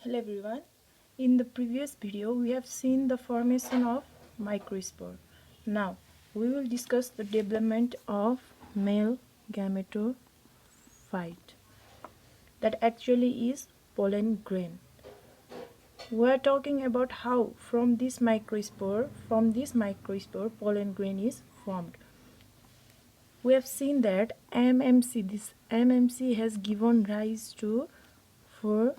Hello everyone. In the previous video we have seen the formation of microspore. Now we will discuss the development of male gametophyte, that actually is pollen grain. We are talking about how from this microspore pollen grain is formed. We have seen that this MMC has given rise to 4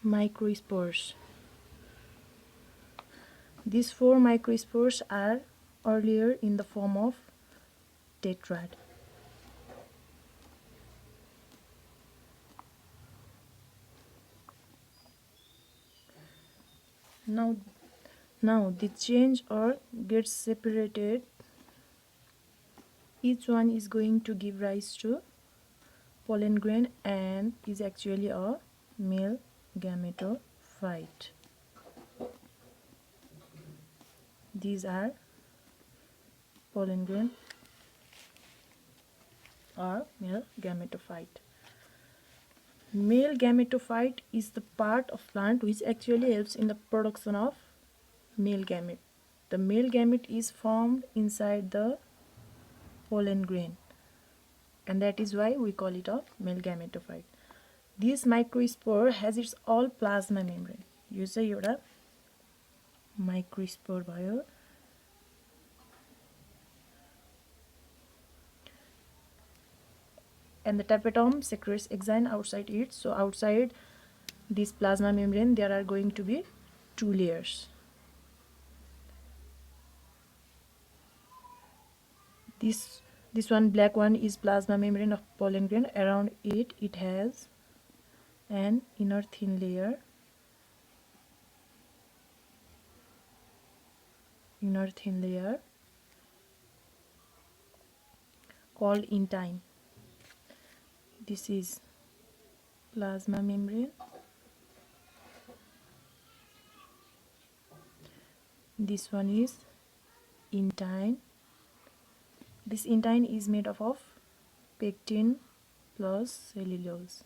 microspores. These 4 microspores are earlier in the form of tetrad. Now they change or get separated. Each one is going to give rise to pollen grain and is actually a male gametophyte. These are pollen grain or male gametophyte. Male gametophyte is the part of plant which actually helps in the production of male gamete. The male gamete is formed inside the pollen grain, and that is why we call it a male gametophyte. This microspore has its all plasma membrane. यो चाहिँ एउटा microspore भयो. And the tapetum secretes exine outside it. So outside this plasma membrane there are going to be 2 layers. This one black one is plasma membrane of pollen grain. Around it has an inner thin layer called intine. This is plasma membrane. This one is intine. This intine is made up of pectin plus cellulose.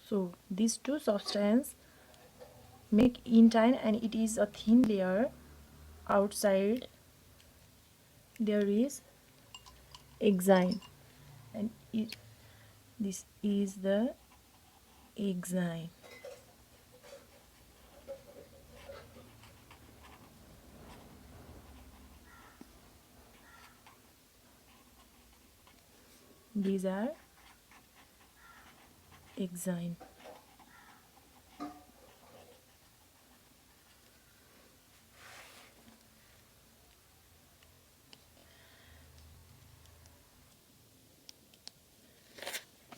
So these two substances make intine, and it is a thin layer. Outside there is exine, and this is the exine. These are exine.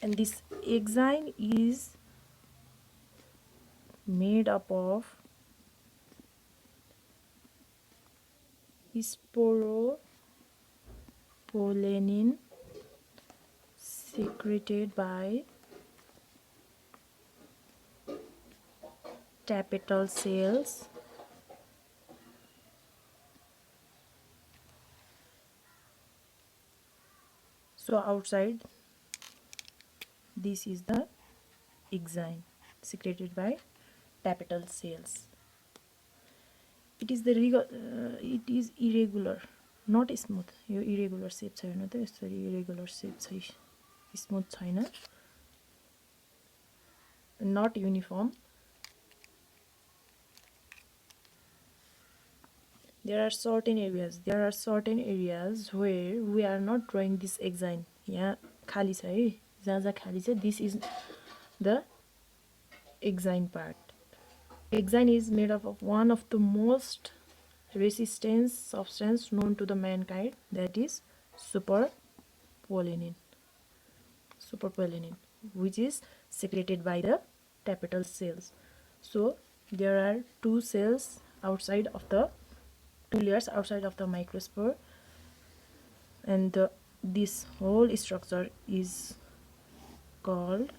And this exine is made up of sporopollenin secreted by tapetal cells. So outside this is the exine secreted by tapetal cells. It is irregular, not smooth. Yo irregular shape छैन त, यसरी irregular shape छै, smooth छैन, not uniform. There are certain areas where we are not drawing this exine. यहाँ खाली छ है, जहाँ खाली छ, this is the exine part. Exine is made up of one of the most resistant substance known to the mankind, that is superpollenin, which is secreted by the tapetal cells. So there are 2 layers outside of the microspore, and this whole structure is called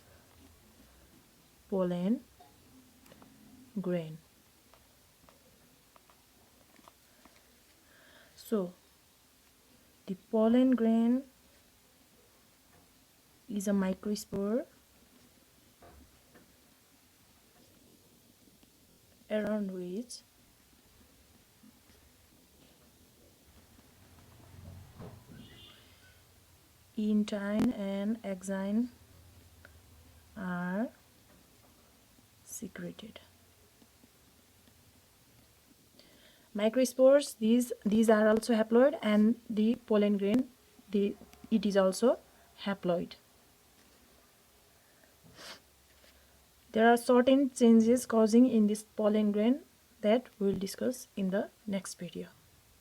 pollen grain. So the pollen grain is a microspore around which intine and exine are secreted. Microspores, these are also haploid, and the pollen grain, it is also haploid. There are certain changes causing in this pollen grain that we will discuss in the next video.